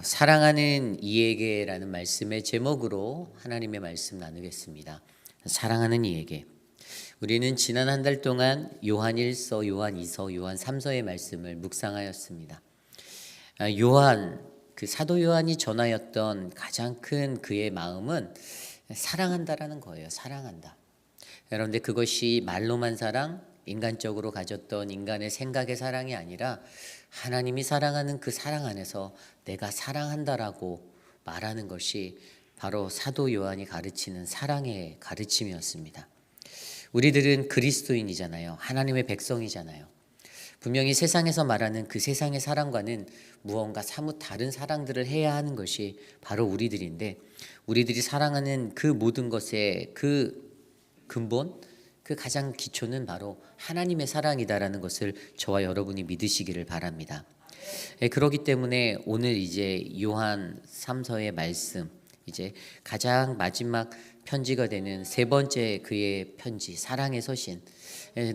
사랑하는 이에게라는 말씀의 제목으로 하나님의 말씀 나누겠습니다. 사랑하는 이에게. 우리는 지난 한 달 동안 요한 1서, 요한 2서, 요한 3서의 말씀을 묵상하였습니다. 그 사도 요한이 전하였던 가장 큰 그의 마음은 사랑한다라는 거예요. 사랑한다. 그런데 그것이 말로만 사랑, 인간적으로 가졌던 인간의 생각의 사랑이 아니라 하나님이 사랑하는 그 사랑 안에서 내가 사랑한다라고 말하는 것이 바로 사도 요한이 가르치는 사랑의 가르침이었습니다. 우리들은 그리스도인이잖아요. 하나님의 백성이잖아요. 분명히 세상에서 말하는 그 세상의 사랑과는 무언가 사뭇 다른 사랑들을 해야 하는 것이 바로 우리들인데, 우리들이 사랑하는 그 모든 것의 그 근본, 그 가장 기초는 바로 하나님의 사랑이다라는 것을 저와 여러분이 믿으시기를 바랍니다. 그렇기 때문에 오늘 이제 요한 3서의 말씀, 이제 가장 마지막 편지가 되는 세 번째 그의 편지, 사랑의 서신,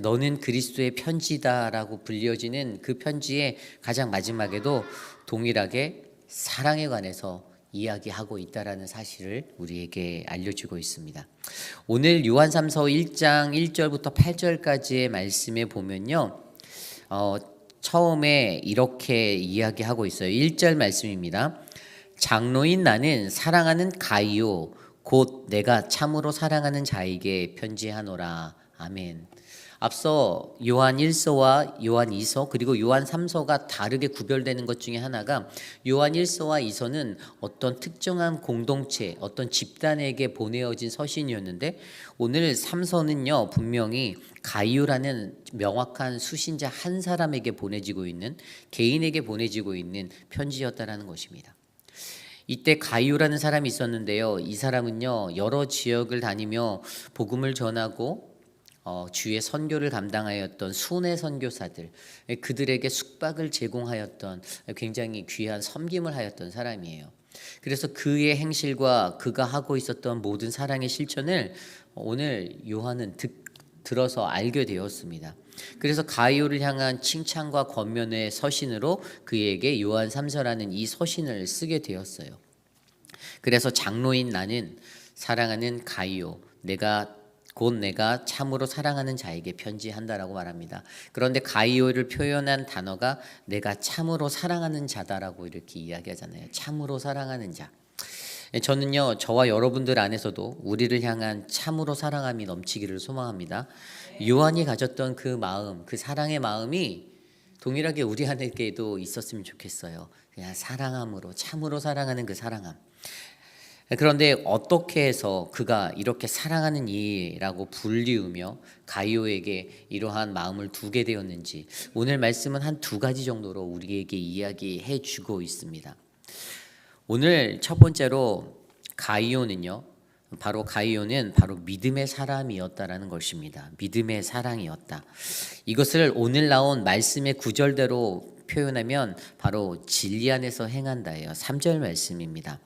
너는 그리스도의 편지다라고 불려지는 그 편지의 가장 마지막에도 동일하게 사랑에 관해서 이야기하고 있다라는 사실을 우리에게 알려주고 있습니다. 오늘 요한 3서 1장 1절부터 8절까지의 말씀에 보면요, 처음에 이렇게 이야기하고 있어요. 1절 말씀입니다. 장로인 나는 사랑하는 가이오 곧 내가 참으로 사랑하는 자에게 편지하노라. 아멘. 앞서 요한 1서와 요한 2서 그리고 요한 3서가 다르게 구별되는 것 중에 하나가, 요한 1서와 2서는 어떤 특정한 공동체, 어떤 집단에게 보내어진 서신이었는데, 오늘 3서는요 분명히 가이오라는 명확한 수신자 한 사람에게 보내지고 있는, 개인에게 보내지고 있는 편지였다라는 것입니다. 이때 가이오라는 사람이 있었는데요, 이 사람은요 여러 지역을 다니며 복음을 전하고 주의 선교를 감당하였던 순회 선교사들, 그들에게 숙박을 제공하였던 굉장히 귀한 섬김을 하였던 사람이에요. 그래서 그의 행실과 그가 하고 있었던 모든 사랑의 실천을 오늘 요한은 들어서 알게 되었습니다. 그래서 가이오를 향한 칭찬과 권면의 서신으로 그에게 요한 3서라는 이 서신을 쓰게 되었어요. 그래서 장로인 나는 사랑하는 가이오, 곧 내가 참으로 사랑하는 자에게 편지한다라고 말합니다. 그런데 가이오를 표현한 단어가 내가 참으로 사랑하는 자다라고 이렇게 이야기하잖아요. 참으로 사랑하는 자. 저는요 저와 여러분들 안에서도 우리를 향한 참으로 사랑함이 넘치기를 소망합니다. 요한이 가졌던 그 마음, 그 사랑의 마음이 동일하게 우리 안에게도 있었으면 좋겠어요. 그냥 사랑함으로, 참으로 사랑하는 그 사랑함. 그런데 어떻게 해서 그가 이렇게 사랑하는 이라고 불리우며 가이오에게 이러한 마음을 두게 되었는지, 오늘 말씀은 한 두 가지 정도로 우리에게 이야기해 주고 있습니다. 오늘 첫 번째로 가이오는 바로 믿음의 사람이었다라는 것입니다. 믿음의 사랑이었다. 이것을 오늘 나온 말씀의 구절대로 표현하면 바로 진리 안에서 행한다예요. 3절 말씀입니다.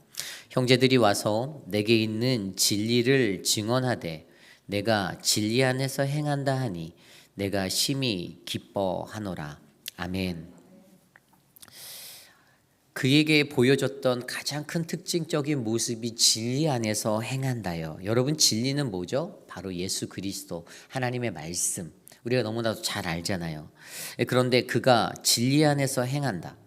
형제들이 와서 내게 있는 진리를 증언하되 내가 진리 안에서 행한다 하니 내가 심히 기뻐하노라. 아멘. 그에게 보여줬던 가장 큰 특징적인 모습이 진리 안에서 행한다요. 여러분, 진리는 뭐죠? 바로 예수 그리스도, 하나님의 말씀. 우리가 너무나도 잘 알잖아요. 그런데 그가 진리 안에서 행한다.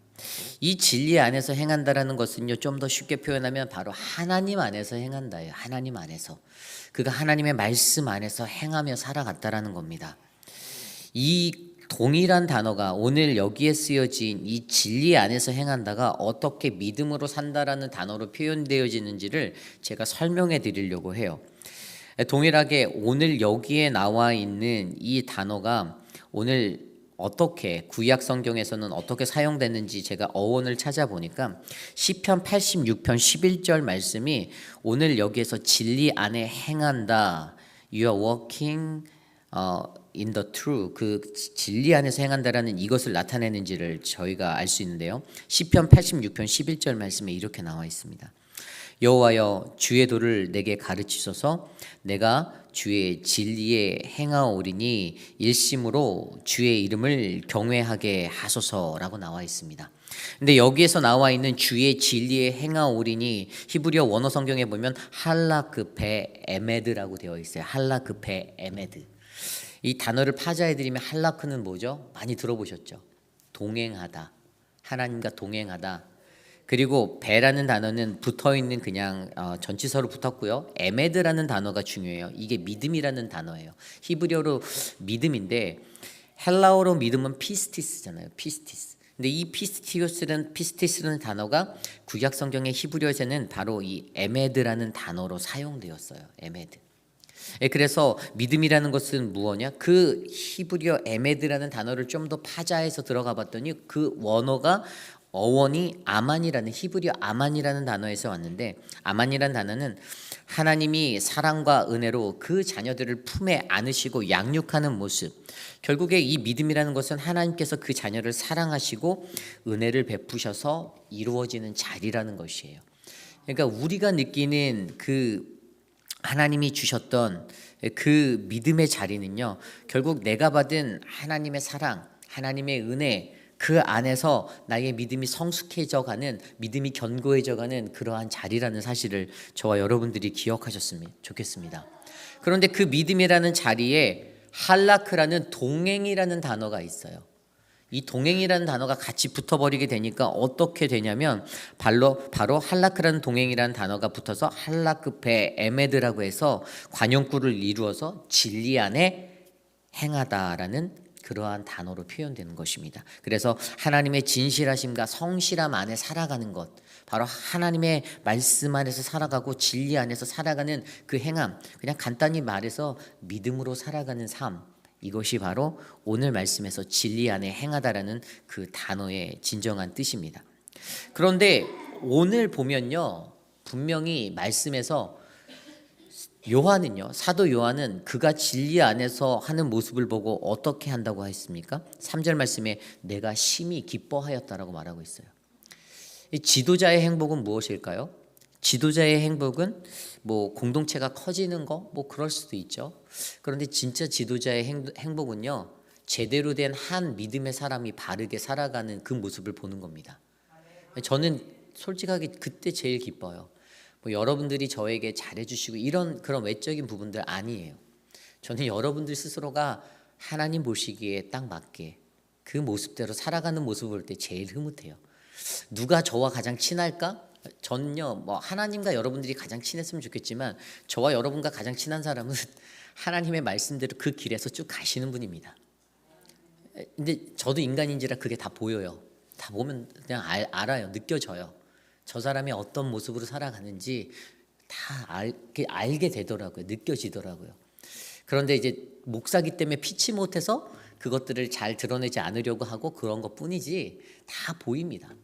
이 진리 안에서 행한다라는 것은요, 좀 더 쉽게 표현하면 바로 하나님 안에서 행한다예요. 하나님 안에서. 그가 하나님의 말씀 안에서 행하며 살아갔다라는 겁니다. 이 동일한 단어가 오늘 여기에 쓰여진 이 진리 안에서 행한다가 어떻게 믿음으로 산다라는 단어로 표현되어지는지를 제가 설명해 드리려고 해요. 동일하게 오늘 여기에 나와 있는 이 단어가 오늘 어떻게 구약 성경에서는 어떻게 사용됐는지 제가 어원을 찾아보니까 시편 86편 11절 말씀이 오늘 여기에서 진리 안에 행한다, You are walking in the true, 그 진리 안에서 행한다라는 이것을 나타내는지를 저희가 알 수 있는데요. 시편 86편 11절 말씀에 이렇게 나와 있습니다. 여호와여 주의 도를 내게 가르치소서. 내가 주의 진리에 행하오리니 일심으로 주의 이름을 경외하게 하소서라고 나와 있습니다. 근데 여기에서 나와 있는 주의 진리에 행하오리니 히브리어 원어 성경에 보면 할라크페 에메드라고 되어 있어요. 할라크페 에메드. 이 단어를 파자해드리면 할라크는 뭐죠? 많이 들어보셨죠? 동행하다. 하나님과 동행하다. 그리고 배라는 단어는 붙어있는 그냥 전치사로 붙었고요. 에메드라는 단어가 중요해요. 이게 믿음이라는 단어예요. 히브리어로 믿음인데 헬라어로 믿음은 피스티스잖아요. 피스티스. 근데 이 피스티스라는 단어가 구약 성경의 히브리어에서는 바로 이 에메드라는 단어로 사용되었어요. 에메드. 그래서 믿음이라는 것은 무엇이냐? 그 히브리어 에메드라는 단어를 좀 더 파자해서 들어가 봤더니 그 원어가 어원이 아만이라는 히브리어 아만이라는 단어에서 왔는데 아만이라는 단어는 하나님이 사랑과 은혜로 그 자녀들을 품에 안으시고 양육하는 모습. 결국에 이 믿음이라는 것은 하나님께서 그 자녀를 사랑하시고 은혜를 베푸셔서 이루어지는 자리라는 것이에요. 그러니까 우리가 느끼는 그 하나님이 주셨던 그 믿음의 자리는요, 결국 내가 받은 하나님의 사랑, 하나님의 은혜, 그 안에서 나의 믿음이 성숙해져 가는, 믿음이 견고해져 가는 그러한 자리라는 사실을 저와 여러분들이 기억하셨으면 좋겠습니다. 그런데 그 믿음이라는 자리에 할라크라는 동행이라는 단어가 있어요. 이 동행이라는 단어가 같이 붙어버리게 되니까 어떻게 되냐면 바로 할라크라는 동행이라는 단어가 붙어서 할라크페 에메드라고 해서 관용구를 이루어서 진리 안에 행하다라는 그러한 단어로 표현되는 것입니다. 그래서 하나님의 진실하심과 성실함 안에 살아가는 것, 바로 하나님의 말씀 안에서 살아가고 진리 안에서 살아가는 그 행함, 그냥 간단히 말해서 믿음으로 살아가는 삶, 이것이 바로 오늘 말씀에서 진리 안에 행하다라는 그 단어의 진정한 뜻입니다. 그런데 오늘 보면요, 분명히 말씀에서 요한은요, 사도 요한은 그가 진리 안에서 하는 모습을 보고 어떻게 한다고 했습니까? 3절 말씀에 내가 심히 기뻐하였다라고 말하고 있어요. 이 지도자의 행복은 무엇일까요? 지도자의 행복은 뭐 공동체가 커지는 거 뭐 그럴 수도 있죠. 그런데 진짜 지도자의 행복은요, 제대로 된 한 믿음의 사람이 바르게 살아가는 그 모습을 보는 겁니다. 저는 솔직하게 그때 제일 기뻐요. 뭐 여러분들이 저에게 잘해주시고 이런 그런 외적인 부분들 아니에요. 저는 여러분들 스스로가 하나님 보시기에 딱 맞게 그 모습대로 살아가는 모습을 볼 때 제일 흐뭇해요. 누가 저와 가장 친할까? 저는요, 뭐 하나님과 여러분들이 가장 친했으면 좋겠지만 저와 여러분과 가장 친한 사람은 하나님의 말씀대로 그 길에서 쭉 가시는 분입니다. 근데 저도 인간인지라 그게 다 보여요. 다 보면 그냥 알아요. 느껴져요. 저 사람이 어떤 모습으로 살아가는지 다 알게 되더라고요. 느껴지더라고요. 그런데 이제 목사기 때문에 피치 못해서 그것들을 잘 드러내지 않으려고 하고 그런 것 뿐이지 다 보입니다.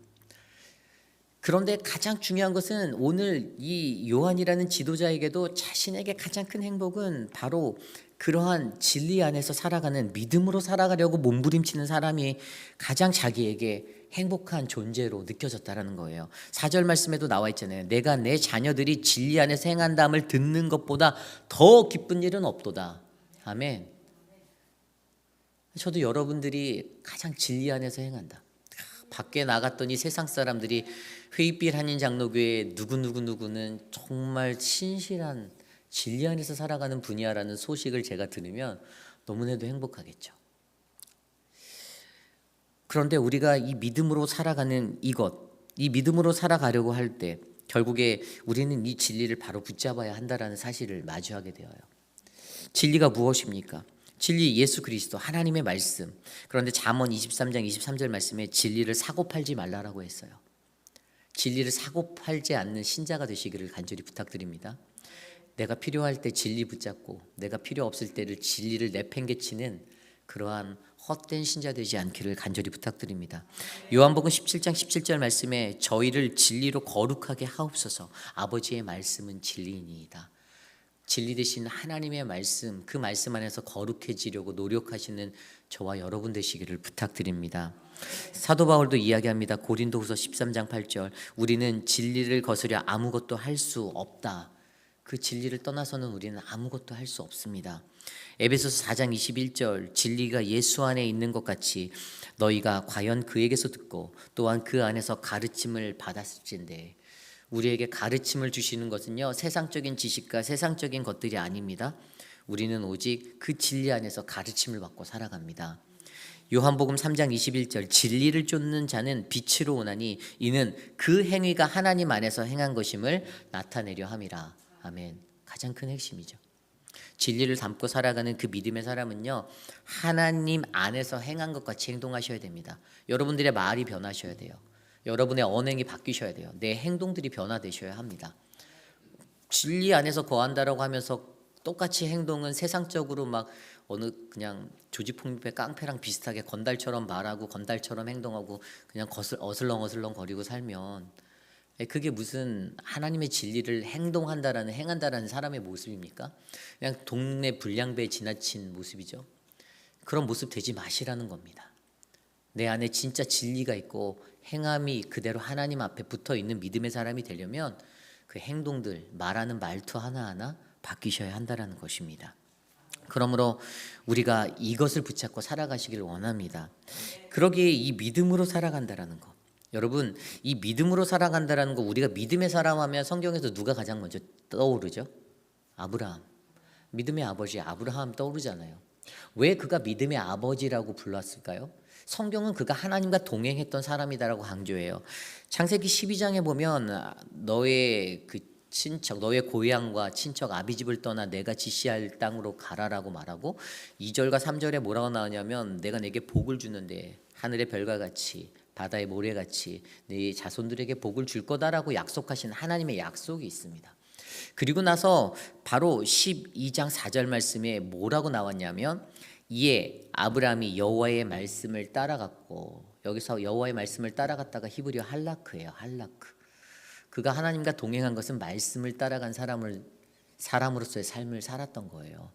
그런데 가장 중요한 것은 오늘 이 요한이라는 지도자에게도 자신에게 가장 큰 행복은 바로 그러한 진리 안에서 살아가는, 믿음으로 살아가려고 몸부림치는 사람이 가장 자기에게 행복한 존재로 느껴졌다라는 거예요. 4절 말씀에도 나와 있잖아요. 내가 내 자녀들이 진리 안에서 행한다함을 듣는 것보다 더 기쁜 일은 없도다. 아멘. 저도 여러분들이 가장 진리 안에서 행한다. 밖에 나갔더니 세상 사람들이 회의빛 한인 장로교회 누구는 정말 신실한 진리 안에서 살아가는 분이야라는 소식을 제가 들으면 너무나도 행복하겠죠. 그런데 우리가 이 믿음으로 살아가는 이 믿음으로 살아가려고 할 때 결국에 우리는 이 진리를 바로 붙잡아야 한다라는 사실을 마주하게 되어요. 진리가 무엇입니까? 진리 예수 그리스도 하나님의 말씀. 그런데 잠언 23장 23절 말씀에 진리를 사고 팔지 말라라고 했어요. 진리를 사고 팔지 않는 신자가 되시기를 간절히 부탁드립니다. 내가 필요할 때 진리 붙잡고 내가 필요 없을 때를 진리를 내팽개치는 그러한 헛된 신자 되지 않기를 간절히 부탁드립니다. 요한복음 17장 17절 말씀에 저희를 진리로 거룩하게 하옵소서. 아버지의 말씀은 진리이니이다. 진리 되신 하나님의 말씀, 그 말씀 안에서 거룩해지려고 노력하시는 저와 여러분 되시기를 부탁드립니다. 사도 바울도 이야기합니다. 고린도후서 13장 8절 우리는 진리를 거스려 아무것도 할 수 없다. 그 진리를 떠나서는 우리는 아무것도 할 수 없습니다. 에베소서 4장 21절 진리가 예수 안에 있는 것 같이 너희가 과연 그에게서 듣고 또한 그 안에서 가르침을 받았을진데, 우리에게 가르침을 주시는 것은요 세상적인 지식과 세상적인 것들이 아닙니다. 우리는 오직 그 진리 안에서 가르침을 받고 살아갑니다. 요한복음 3장 21절 진리를 쫓는 자는 빛으로 오나니 이는 그 행위가 하나님 안에서 행한 것임을 나타내려 함이라. 아멘. 가장 큰 핵심이죠. 진리를 담고 살아가는 그 믿음의 사람은요 하나님 안에서 행한 것 같이 행동하셔야 됩니다. 여러분들의 말이 변하셔야 돼요. 여러분의 언행이 바뀌셔야 돼요. 내 행동들이 변화되셔야 합니다. 진리 안에서 거한다라고 하면서 똑같이 행동은 세상적으로 막 어느 그냥 조지폭립의 깡패랑 비슷하게 건달처럼 말하고 건달처럼 행동하고 그냥 어슬렁어슬렁 거리고 살면 그게 무슨 하나님의 진리를 행한다라는 사람의 모습입니까? 그냥 동네 불량배에 지나친 모습이죠. 그런 모습 되지 마시라는 겁니다. 내 안에 진짜 진리가 있고 행함이 그대로 하나님 앞에 붙어 있는 믿음의 사람이 되려면 그 행동들, 말하는 말투 하나하나 바뀌셔야 한다는 것입니다. 그러므로 우리가 이것을 붙잡고 살아가시기를 원합니다. 그러기에 이 믿음으로 살아간다라는 것, 여러분 이 믿음으로 살아간다라는 거, 우리가 믿음의 사람 하면 성경에서 누가 가장 먼저 떠오르죠? 아브라함. 믿음의 아버지 아브라함 떠오르잖아요. 왜 그가 믿음의 아버지라고 불렀을까요? 성경은 그가 하나님과 동행했던 사람이다라고 강조해요. 창세기 12장에 보면 너의 그 친척, 너의 고향과 친척 아비집을 떠나 내가 지시할 땅으로 가라라고 말하고, 2절과 3절에 뭐라고 나오냐면 내가 내게 복을 주는데 하늘의 별과 같이 바다의 모래같이 네 자손들에게 복을 줄 거다라고 약속하신 하나님의 약속이 있습니다. 그리고 나서 바로 12장 4절 말씀에 뭐라고 나왔냐면 이에 아브라함이 여호와의 말씀을 따라갔고, 여기서 여호와의 말씀을 따라갔다가 히브리어 할라크예요. 할라크. 그가 하나님과 동행한 것은 말씀을 따라간 사람으로서의 삶을 살았던 거예요.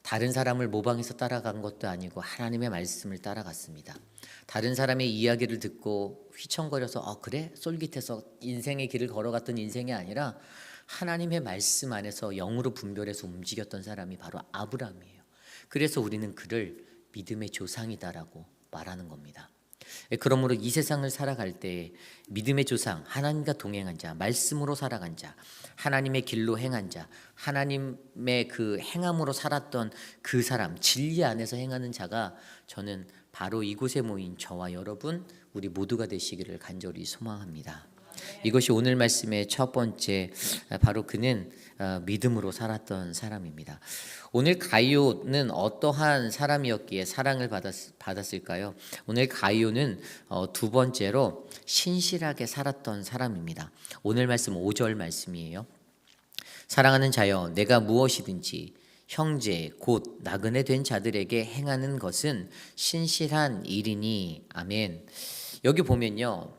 다른 사람을 모방해서 따라간 것도 아니고 하나님의 말씀을 따라갔습니다. 다른 사람의 이야기를 듣고 휘청거려서 그래? 쫄깃해서 인생의 길을 걸어갔던 인생이 아니라 하나님의 말씀 안에서 영으로 분별해서 움직였던 사람이 바로 아브라함이에요. 그래서 우리는 그를 믿음의 조상이다라고 말하는 겁니다. 그러므로 이 세상을 살아갈 때 믿음의 조상, 하나님과 동행한 자, 말씀으로 살아간 자, 하나님의 길로 행한 자, 하나님의 그 행함으로 살았던 그 사람, 진리 안에서 행하는 자가 저는 바로 이곳에 모인 저와 여러분 우리 모두가 되시기를 간절히 소망합니다. 이것이 오늘 말씀의 첫 번째, 바로 그는 믿음으로 살았던 사람입니다. 오늘 가이오는 어떠한 사람이었기에 사랑을 받았을까요? 오늘 가이오는 두 번째로 신실하게 살았던 사람입니다. 오늘 말씀 5절 말씀이에요. 사랑하는 자여, 내가 무엇이든지 형제 곧 나그네 된 자들에게 행하는 것은 신실한 일이니. 아멘. 여기 보면요,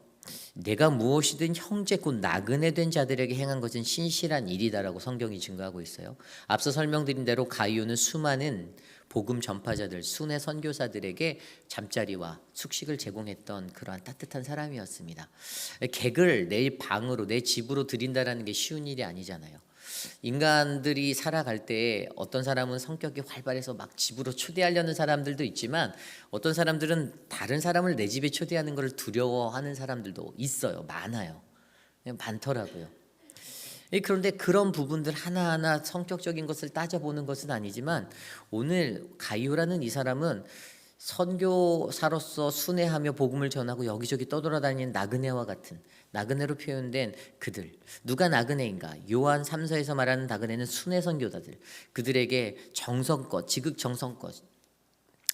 내가 무엇이든 형제 곧 나그네 된 자들에게 행한 것은 신실한 일이다라고 성경이 증거하고 있어요. 앞서 설명드린 대로 가이오는 수많은 복음 전파자들, 순회 선교사들에게 잠자리와 숙식을 제공했던 그러한 따뜻한 사람이었습니다. 객을 내 방으로, 내 집으로 들인다라는 게 쉬운 일이 아니잖아요. 인간들이 살아갈 때 어떤 사람은 성격이 활발해서 막 집으로 초대하려는 사람들도 있지만, 어떤 사람들은 다른 사람을 내 집에 초대하는 것을 두려워하는 사람들도 있어요. 많아요. 많더라고요. 그런데 그런 부분들 하나하나 성격적인 것을 따져보는 것은 아니지만, 오늘 가이오라는 이 사람은 선교사로서 순회하며 복음을 전하고 여기저기 떠돌아다니는 나그네와 같은, 나그네로 표현된 그들. 누가 나그네인가? 요한 3서에서 말하는 나그네는 순회 선교사들. 그들에게 정성껏, 지극정성껏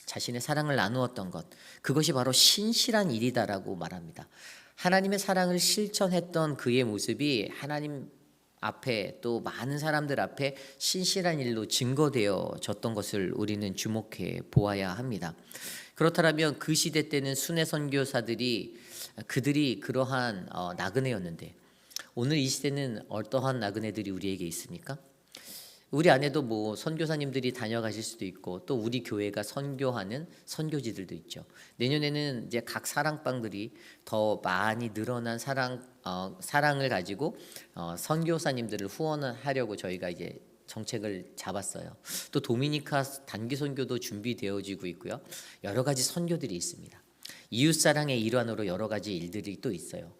자신의 사랑을 나누었던 것, 그것이 바로 신실한 일이다라고 말합니다. 하나님의 사랑을 실천했던 그의 모습이 하나님 앞에, 또 많은 사람들 앞에 신실한 일로 증거되어졌던 것을 우리는 주목해 보아야 합니다. 그렇다면 그 시대 때는 순회 선교사들이 그들이 그러한 나그네였는데, 오늘 이 시대는 어떠한 나그네들이 우리에게 있습니까? 우리 안에도 뭐 선교사님들이 다녀가실 수도 있고, 또 우리 교회가 선교하는 선교지들도 있죠. 내년에는 이제 각 사랑방들이 더 많이 늘어난 사랑을 가지고 선교사님들을 후원하려고 저희가 이제 정책을 잡았어요. 또 도미니카 단기 선교도 준비되어지고 있고요. 여러 가지 선교들이 있습니다. 이웃사랑의 일환으로 여러 가지 일들이 또 있어요.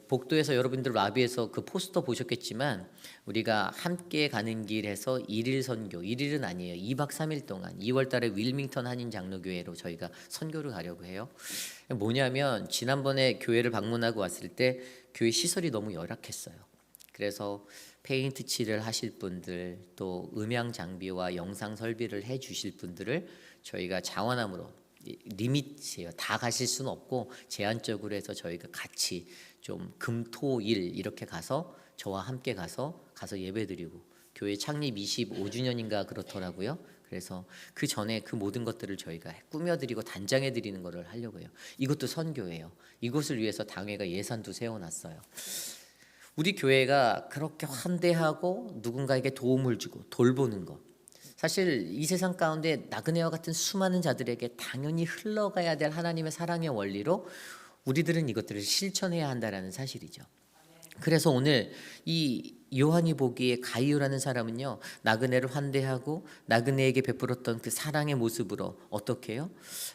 복도에서 여러분들 라비에서 그 포스터 보셨겠지만 우리가 함께 가는 길에서 1일 선교, 1일은 아니에요. 2박 3일 동안 2월 달에 윌밍턴 한인 장로교회로 저희가 선교를 가려고 해요. 뭐냐면 지난번에 교회를 방문하고 왔을 때 교회 시설이 너무 열악했어요. 그래서 페인트 칠을 하실 분들, 또 음향 장비와 영상 설비를 해 주실 분들을 저희가 자원함으로, 리밋이에요. 다 가실 수는 없고 제한적으로 해서 저희가 같이 좀 금토일 이렇게 가서 저와 함께 가서 예배드리고, 교회 창립 25주년인가 그렇더라고요. 그래서 그 전에 그 모든 것들을 저희가 꾸며드리고 단장해드리는 것을 하려고 해요. 이것도 선교예요. 이것을 위해서 당회가 예산도 세워놨어요. 우리 교회가 그렇게 환대하고 누군가에게 도움을 주고 돌보는 것, 사실 이 세상 가운데 나그네와 같은 수많은 자들에게 당연히 흘러가야 될 하나님의 사랑의 원리로 우리들은 이것들을 실천해야 한다라는 사실이죠. 그래서 오늘 이 요한이 보기에 가이오라는 사람은요, 나그네를 환대하고 나그네에게 베풀었던 그 사랑의 모습으로 어떻게 해요?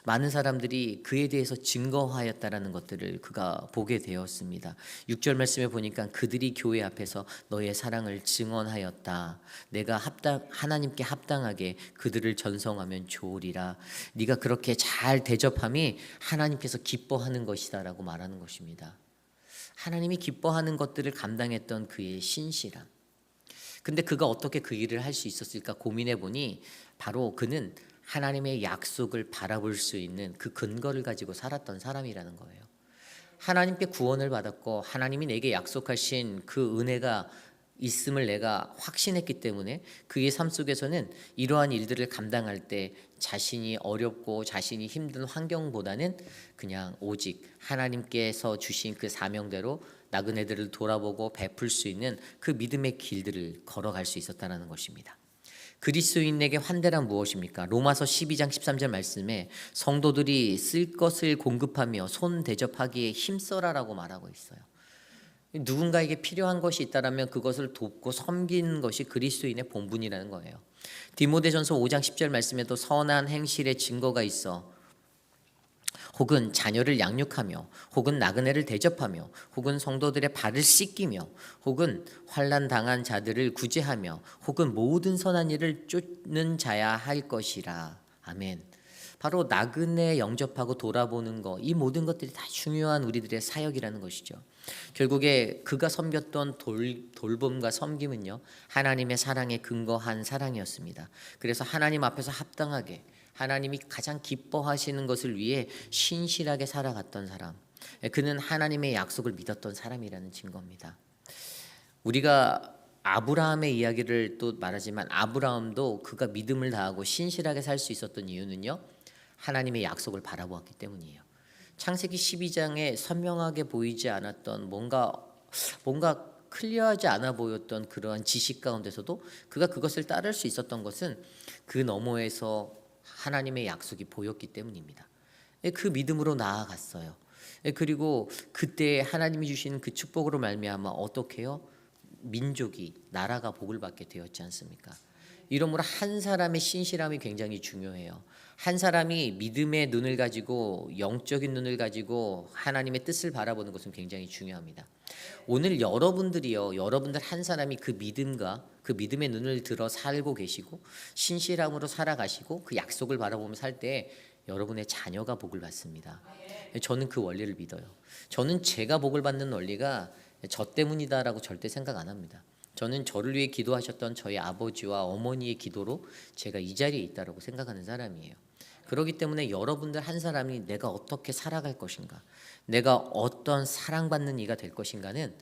많은 사람들이 그에 대해서 증거하였다라는 것들을 그가 보게 되었습니다. 6절 말씀에 보니까 그들이 교회 앞에서 너의 사랑을 증언하였다. 내가 하나님께 합당하게 그들을 전성하면 좋으리라. 네가 그렇게 잘 대접함이 하나님께서 기뻐하는 것이다라고 말하는 것입니다. 하나님이 기뻐하는 것들을 감당했던 그의 신실함. 근데 그가 어떻게 그 일을 할 수 있었을까 고민해 보니 바로 그는 하나님의 약속을 바라볼 수 있는 그 근거를 가지고 살았던 사람이라는 거예요. 하나님께 구원을 받았고 하나님이 내게 약속하신 그 은혜가 있음을 내가 확신했기 때문에 그의 삶 속에서는 이러한 일들을 감당할 때 자신이 어렵고 자신이 힘든 환경보다는 그냥 오직 하나님께서 주신 그 사명대로 나그네들을 돌아보고 베풀 수 있는 그 믿음의 길들을 걸어갈 수 있었다는 것입니다. 그리스도인에게 환대란 무엇입니까? 로마서 12장 13절 말씀에 성도들이 쓸 것을 공급하며 손 대접하기에 힘써라라고 말하고 있어요. 누군가에게 필요한 것이 있다면 그것을 돕고 섬기는 것이 그리스도인의 본분이라는 거예요. 디모데전서 5장 10절 말씀에도 선한 행실의 증거가 있어 혹은 자녀를 양육하며 혹은 나그네를 대접하며 혹은 성도들의 발을 씻기며 혹은 환난 당한 자들을 구제하며 혹은 모든 선한 일을 쫓는 자야 할 것이라. 아멘. 바로 나그네 영접하고 돌아보는 것, 이 모든 것들이 다 중요한 우리들의 사역이라는 것이죠. 결국에 그가 섬겼던 돌봄과 섬김은요, 하나님의 사랑에 근거한 사랑이었습니다. 그래서 하나님 앞에서 합당하게 하나님이 가장 기뻐하시는 것을 위해 신실하게 살아갔던 사람, 그는 하나님의 약속을 믿었던 사람이라는 증거입니다. 우리가 아브라함의 이야기를 또 말하지만 아브라함도 그가 믿음을 다하고 신실하게 살 수 있었던 이유는요, 하나님의 약속을 바라보았기 때문이에요. 창세기 12장에 선명하게 보이지 않았던 뭔가 클리어하지 않아 보였던 그러한 지식 가운데서도 그가 그것을 따를 수 있었던 것은 그 너머에서 하나님의 약속이 보였기 때문입니다. 그 믿음으로 나아갔어요. 그리고 그때 하나님이 주신 그 축복으로 말미암아 어떻게 해요? 민족이, 나라가 복을 받게 되었지 않습니까? 이러므로 한 사람의 신실함이 굉장히 중요해요. 한 사람이 믿음의 눈을 가지고, 영적인 눈을 가지고 하나님의 뜻을 바라보는 것은 굉장히 중요합니다. 오늘 여러분들 한 사람이 그 믿음과 그 믿음의 눈을 들어 살고 계시고 신실함으로 살아가시고 그 약속을 바라보며 살 때 여러분의 자녀가 복을 받습니다. 저는 그 원리를 믿어요. 저는 제가 복을 받는 원리가 저 때문이다라고 절대 생각 안 합니다. 저는 저를 위해 기도하셨던 저희 아버지와 어머니의 기도로 제가 이 자리에 있다라고 생각하는 사람이에요. 그렇기 때문에 여러분들 한 사람이 내가 어떻게 살아갈 것인가, 내가 어떤 사랑받는 이가 될 것인가는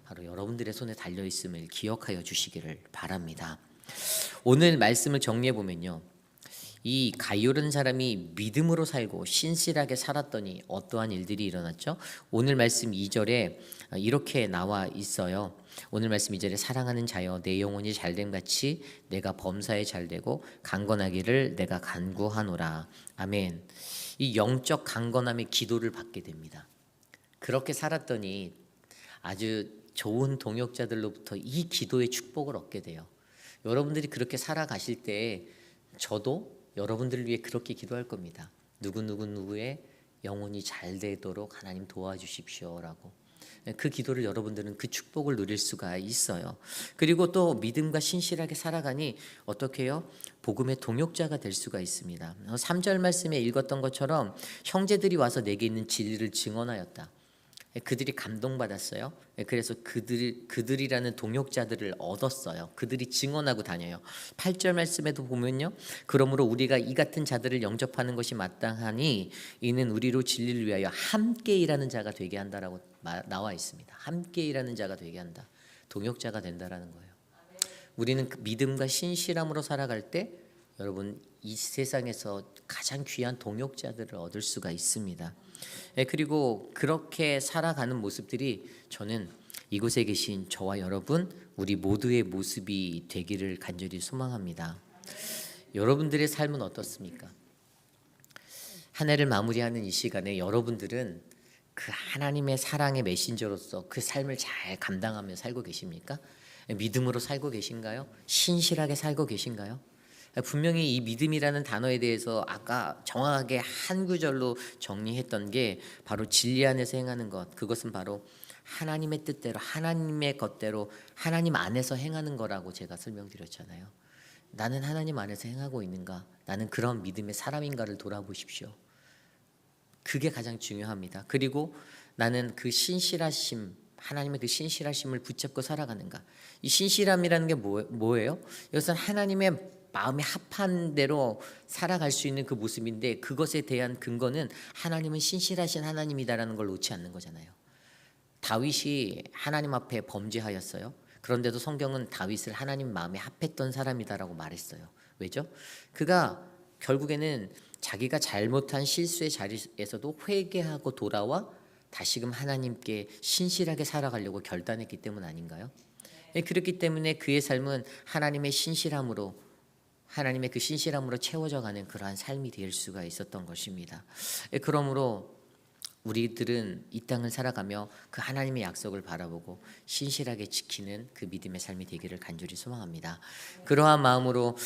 바로 여러분들의 손에 달려 있음을 기억하여 주시기를 바랍니다. 오늘 말씀을 정리해 보면요, 이 가이오라는 사람이 믿음으로 살고 신실하게 살았더니 어떠한 일들이 일어났죠? 오늘 말씀 2절에 이렇게 나와 있어요. 오늘 말씀 2절에 사랑하는 자여 내 영혼이 잘됨 같이 내가 범사에 잘되고 강건하기를 내가 간구하노라. 아멘. 이 영적 강건함의 기도를 받게 됩니다. 그렇게 살았더니 아주 좋은 동역자들로부터 이 기도의 축복을 얻게 돼요. 여러분들이 그렇게 살아가실 때 저도 여러분들을 위해 그렇게 기도할 겁니다. 누구의 영혼이 잘 되도록 하나님 도와주십시오라고. 그 기도를 여러분들은 그 축복을 누릴 수가 있어요. 그리고 또 믿음과 신실하게 살아가니 어떻게 해요? 복음의 동역자가 될 수가 있습니다. 3절 말씀에 읽었던 것처럼 형제들이 와서 내게 있는 진리를 증언하였다. 그들이 감동받았어요. 그래서 그들이라는 동역자들을 얻었어요. 그들이 증언하고 다녀요. 8절 말씀에도 보면요. 그러므로 우리가 이 같은 자들을 영접하는 것이 마땅하니 이는 우리로 진리를 위하여 함께 일하는 자가 되게 한다라고 나와 있습니다. 함께 일하는 자가 되게 한다. 동역자가 된다라는 거예요. 우리는 그 믿음과 신실함으로 살아갈 때 여러분 이 세상에서 가장 귀한 동역자들을 얻을 수가 있습니다. 그리고 그렇게 살아가는 모습들이 저는 이곳에 계신 저와 여러분 우리 모두의 모습이 되기를 간절히 소망합니다. 여러분들의 삶은 어떻습니까? 한 해를 마무리하는 이 시간에 여러분들은 그 하나님의 사랑의 메신저로서 그 삶을 잘 감당하며 살고 계십니까? 믿음으로 살고 계신가요? 신실하게 살고 계신가요? 분명히 이 믿음이라는 단어에 대해서 아까 정확하게 한 구절로 정리했던 게 바로 진리 안에서 행하는 것, 그것은 바로 하나님의 뜻대로 하나님의 것대로 하나님 안에서 행하는 거라고 제가 설명드렸잖아요. 나는 하나님 안에서 행하고 있는가? 나는 그런 믿음의 사람인가를 돌아보십시오. 그게 가장 중요합니다. 그리고 나는 그 신실하심, 하나님의 그 신실하심을 붙잡고 살아가는가? 이 신실함이라는 게 뭐예요? 이것은 하나님의 마음에 합한 대로 살아갈 수 있는 그 모습인데 그것에 대한 근거는 하나님은 신실하신 하나님이다라는 걸 놓지 않는 거잖아요. 다윗이 하나님 앞에 범죄하였어요. 그런데도 성경은 다윗을 하나님 마음에 합했던 사람이다라고 말했어요. 왜죠? 그가 결국에는 자기가 잘못한 실수의 자리에서도 회개하고 돌아와 다시금 하나님께 신실하게 살아가려고 결단했기 때문 아닌가요? 그렇기 때문에 그의 삶은 하나님의 신실함으로 하나님의 그 신실함으로 채워져 가는 그러한 삶이 될 수가 있었던 것입니다. 그러므로 우리들은 이 땅을 살아가며 그 하나님의 약속을 바라보고 신실하게 지키는 그 믿음의 삶이 되기를 간절히 소망합니다. 그러한 마음으로